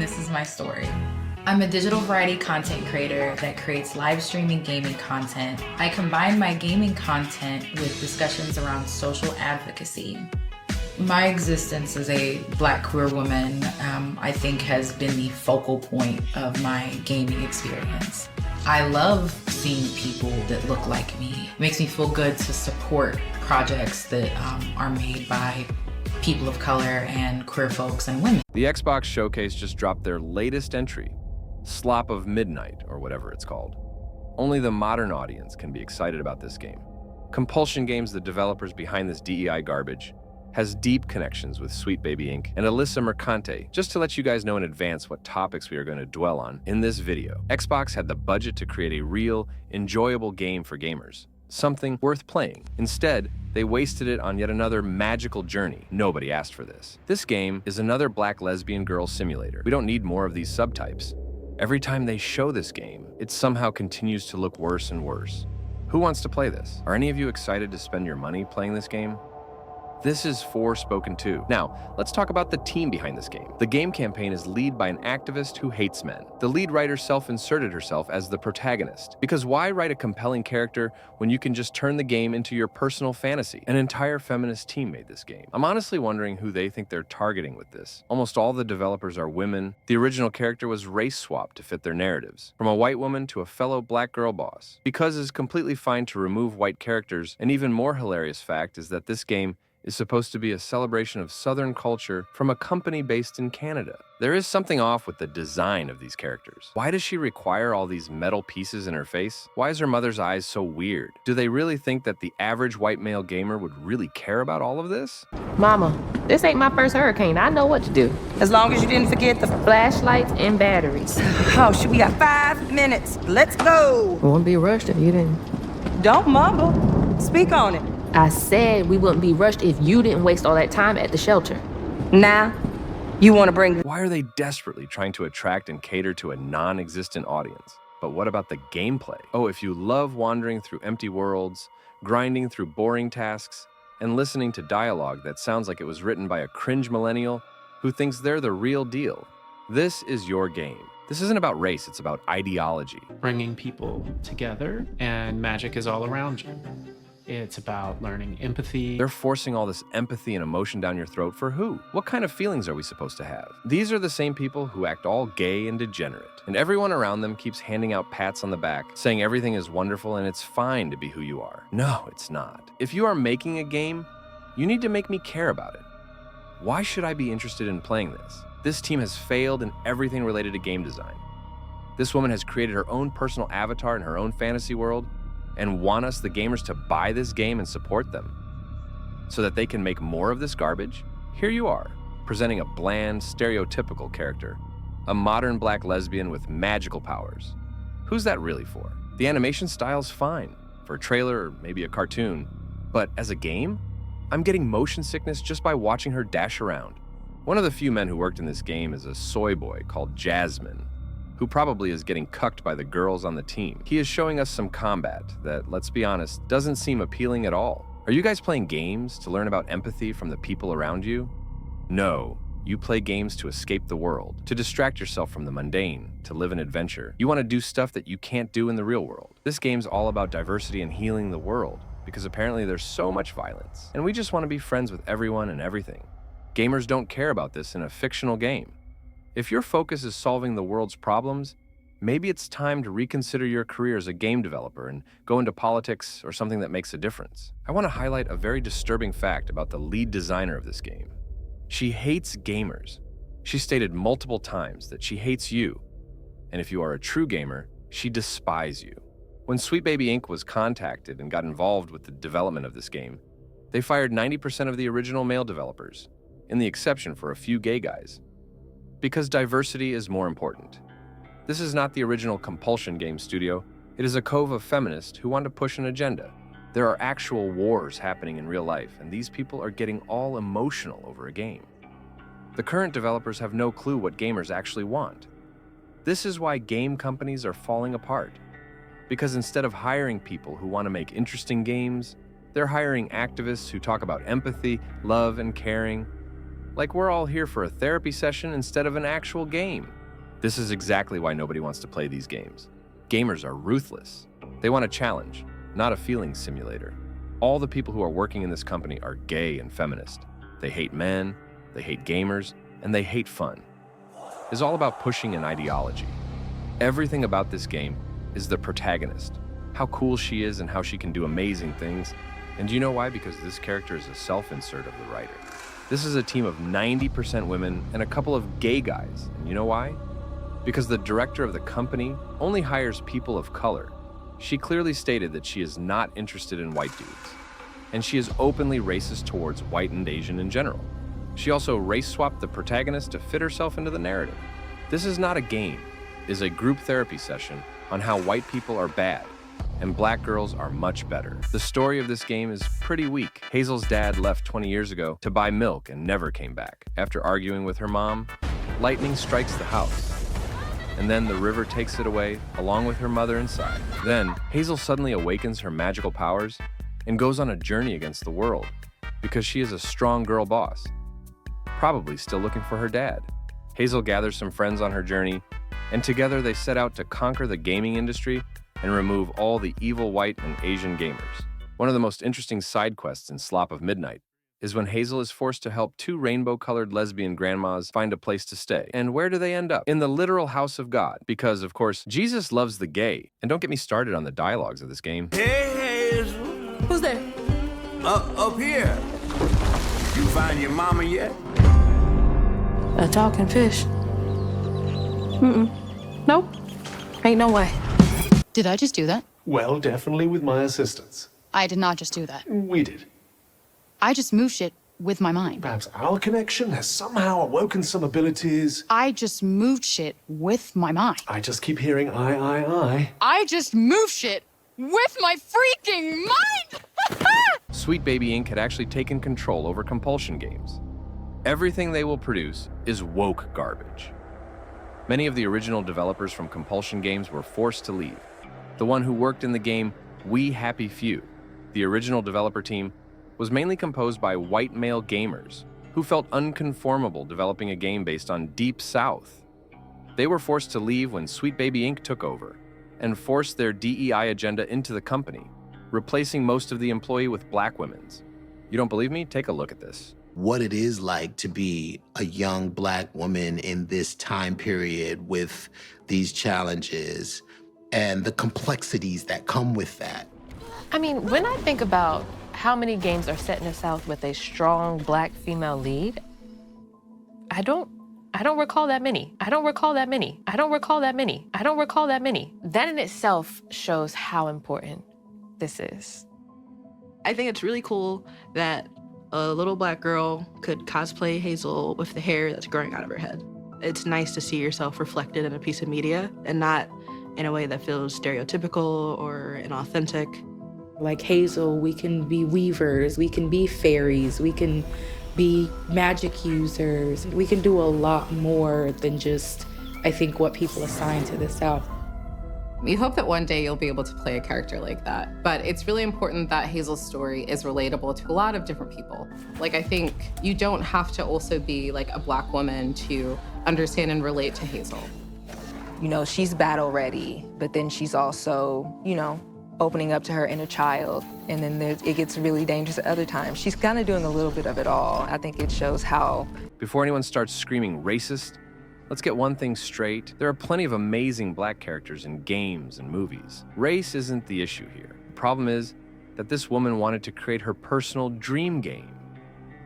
This is my story. I'm a digital variety content creator that creates live streaming gaming content. I combine my gaming content with discussions around social advocacy. My existence as a Black queer woman, I think has been the focal point of my gaming experience. I love seeing people that look like me. It makes me feel good to support projects that are made by people of color and queer folks and women. The Xbox Showcase just dropped their latest entry, Slop of Midnight, or whatever it's called. Only the modern audience can be excited about this game. Compulsion Games, the developers behind this DEI garbage, has deep connections with Sweet Baby Inc. and Alyssa Mercante. Just to let you guys know in advance what topics we are going to dwell on in this video. Xbox had the budget to create a real, enjoyable game for gamers. Something worth playing. Instead, they wasted it on yet another magical journey. Nobody asked for this. This game is another Black lesbian girl simulator. We don't need more of these subtypes. Every time they show this game, it somehow continues to look worse and worse. Who wants to play this? Are any of you excited to spend your money playing this game? This is Forspoken 2. Now, let's talk about the team behind this game. The game campaign is led by an activist who hates men. The lead writer self-inserted herself as the protagonist. Because why write a compelling character when you can just turn the game into your personal fantasy? An entire feminist team made this game. I'm honestly wondering who they think they're targeting with this. Almost all the developers are women. The original character was race swapped to fit their narratives. From a white woman to a fellow Black girl boss. Because it's completely fine to remove white characters. An even more hilarious fact is that this game is supposed to be a celebration of Southern culture from a company based in Canada. There is something off with the design of these characters. Why does she require all these metal pieces in her face? Why is her mother's eyes so weird? Do they really think that the average white male gamer would really care about all of this? Mama, this ain't my first hurricane. I know what to do. As long as you didn't forget the Flashlights and batteries. Oh, shoot, we got 5 minutes. Let's go. Won't be rushed if you didn't. Don't mumble. Speak on it. I said we wouldn't be rushed if you didn't waste all that time at the shelter. Now, you want to bring... Why are they desperately trying to attract and cater to a non-existent audience? But what about the gameplay? Oh, if you love wandering through empty worlds, grinding through boring tasks, and listening to dialogue that sounds like it was written by a cringe millennial who thinks they're the real deal, this is your game. This isn't about race, it's about ideology. Bringing people together, and magic is all around you. It's about learning empathy. They're forcing all this empathy and emotion down your throat for who? What kind of feelings are we supposed to have? These are the same people who act all gay and degenerate, and everyone around them keeps handing out pats on the back, saying everything is wonderful and it's fine to be who you are. No, it's not. If you are making a game, you need to make me care about it. Why should I be interested in playing this? This team has failed in everything related to game design. This woman has created her own personal avatar in her own fantasy world, and want us, the gamers, to buy this game and support them so that they can make more of this garbage? Here you are, presenting a bland, stereotypical character, a modern Black lesbian with magical powers. Who's that really for? The animation style's fine, for a trailer or maybe a cartoon, but as a game, I'm getting motion sickness just by watching her dash around. One of the few men who worked in this game is a soy boy called Jasmine, who probably is getting cucked by the girls on the team. He is showing us some combat that, let's be honest, doesn't seem appealing at all. Are you guys playing games to learn about empathy from the people around you? No, you play games to escape the world, to distract yourself from the mundane, to live an adventure. You want to do stuff that you can't do in the real world. This game's all about diversity and healing the world, because apparently there's so much violence, and we just want to be friends with everyone and everything. Gamers don't care about this in a fictional game. If your focus is solving the world's problems, maybe it's time to reconsider your career as a game developer and go into politics or something that makes a difference. I want to highlight a very disturbing fact about the lead designer of this game. She hates gamers. She stated multiple times that she hates you, and if you are a true gamer, she despises you. When Sweet Baby Inc. was contacted and got involved with the development of this game, they fired 90% of the original male developers, in the exception for a few gay guys. Because diversity is more important. This is not the original Compulsion Game studio. It is a cove of feminists who want to push an agenda. There are actual wars happening in real life, and these people are getting all emotional over a game. The current developers have no clue what gamers actually want. This is why game companies are falling apart. Because instead of hiring people who want to make interesting games, they're hiring activists who talk about empathy, love, and caring. Like we're all here for a therapy session instead of an actual game. This is exactly why nobody wants to play these games. Gamers are ruthless. They want a challenge, not a feeling simulator. All the people who are working in this company are gay and feminist. They hate men, they hate gamers, and they hate fun. It's all about pushing an ideology. Everything about this game is the protagonist, how cool she is and how she can do amazing things. And do you know why? Because this character is a self-insert of the writer. This is a team of 90% women and a couple of gay guys. And you know why? Because the director of the company only hires people of color. She clearly stated that she is not interested in white dudes. And she is openly racist towards white and Asian in general. She also race-swapped the protagonist to fit herself into the narrative. This is not a game. It is a group therapy session on how white people are bad and black girls are much better. The story of this game is pretty weak. Hazel's dad left 20 years ago to buy milk and never came back. After arguing with her mom, lightning strikes the house. And then the river takes it away, along with her mother inside. Then, Hazel suddenly awakens her magical powers and goes on a journey against the world because she is a strong girl boss, probably still looking for her dad. Hazel gathers some friends on her journey, and together they set out to conquer the gaming industry and remove all the evil white and Asian gamers. One of the most interesting side quests in Slop of Midnight is when Hazel is forced to help two rainbow-colored lesbian grandmas find a place to stay. And where do they end up? In the literal house of God. Because, of course, Jesus loves the gay. And don't get me started on the dialogues of this game. Hey, Hazel. Who's there? Up here. You find your mama yet? A talking fish. Nope. Ain't no way. Did I just do that? Well, definitely with my assistance. I did not just do that. We did. I just moved shit with my mind. Perhaps our connection has somehow awoken some abilities. I just moved shit with my mind. I just keep hearing I. I just moved shit with my freaking mind! Sweet Baby Inc. had actually taken control over compulsion games. Everything they will produce is woke garbage. Many of the original developers from compulsion games were forced to leave. The one who worked in the game We Happy Few, the original developer team, was mainly composed by white male gamers who felt unconformable developing a game based on Deep South. They were forced to leave when Sweet Baby Inc. took over and forced their DEI agenda into the company, replacing most of the employee with black women's. You don't believe me? Take a look at this. What it is like to be a young black woman in this time period with these challenges and the complexities that come with that. I mean, when I think about how many games are set in the South with a strong black female lead, I don't recall that many. I don't recall that many. I don't recall that many. I don't recall that many. That in itself shows how important this is. I think it's really cool that a little black girl could cosplay Hazel with the hair that's growing out of her head. It's nice to see yourself reflected in a piece of media and not in a way that feels stereotypical or inauthentic. Like Hazel, we can be weavers, we can be fairies, we can be magic users. We can do a lot more than just, I think, what people assign to the South. We hope that one day you'll be able to play a character like that. But it's really important that Hazel's story is relatable to a lot of different people. Like, I think you don't have to also be like a black woman to understand and relate to Hazel. You know, she's battle ready, but then she's also, you know, opening up to her inner child. And then it gets really dangerous at other times. She's kind of doing a little bit of it all. I think it shows how. Before anyone starts screaming racist, let's get one thing straight. There are plenty of amazing black characters in games and movies. Race isn't the issue here. The problem is that this woman wanted to create her personal dream game.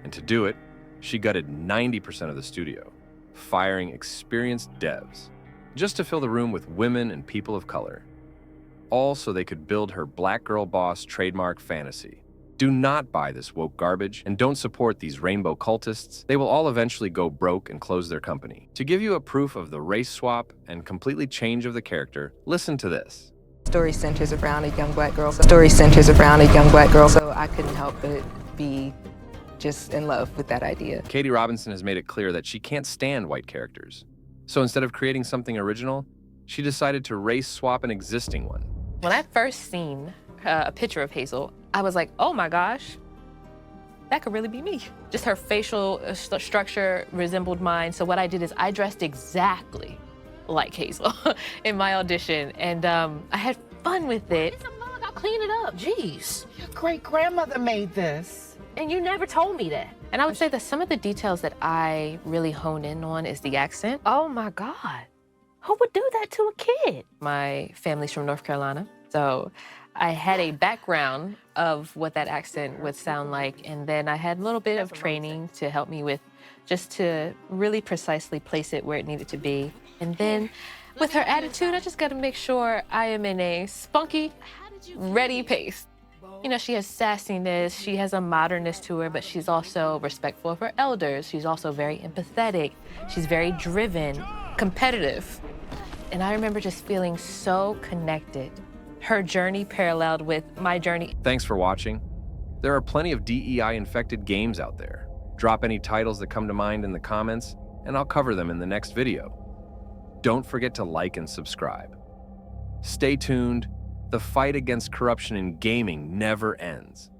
And to do it, she gutted 90% of the studio, firing experienced devs, just to fill the room with women and people of color. All so they could build her black girl boss trademark fantasy. Do not buy this woke garbage and don't support these rainbow cultists. They will all eventually go broke and close their company. To give you a proof of the race swap and completely change of the character, listen to this. Story centers around a young black girl. Story centers around a young black girl. So I couldn't help but be just in love with that idea. Katie Robinson has made it clear that she can't stand white characters. So instead of creating something original, she decided to race swap an existing one. When I first seen a picture of Hazel, I was like, oh my gosh, that could really be me. Just her facial structure resembled mine. So what I did is I dressed exactly like Hazel in my audition. And I had fun with it. It's a mug, I'll clean it up. Jeez. Your great-grandmother made this. And you never told me that. And I would say that some of the details that I really hone in on is the accent. Oh my God. Who would do that to a kid? My family's from North Carolina, so I had a background of what that accent would sound like, and then I had a little bit of training to help me with just to really precisely place it where it needed to be. And then with her attitude, I just gotta make sure I am in a spunky, ready pace. You know, she has sassiness, she has a modernness to her, but she's also respectful of her elders. She's also very empathetic. She's very driven, competitive. And I remember just feeling so connected. Her journey paralleled with my journey. Thanks for watching. There are plenty of DEI-infected games out there. Drop any titles that come to mind in the comments, and I'll cover them in the next video. Don't forget to like and subscribe. Stay tuned. The fight against corruption in gaming never ends.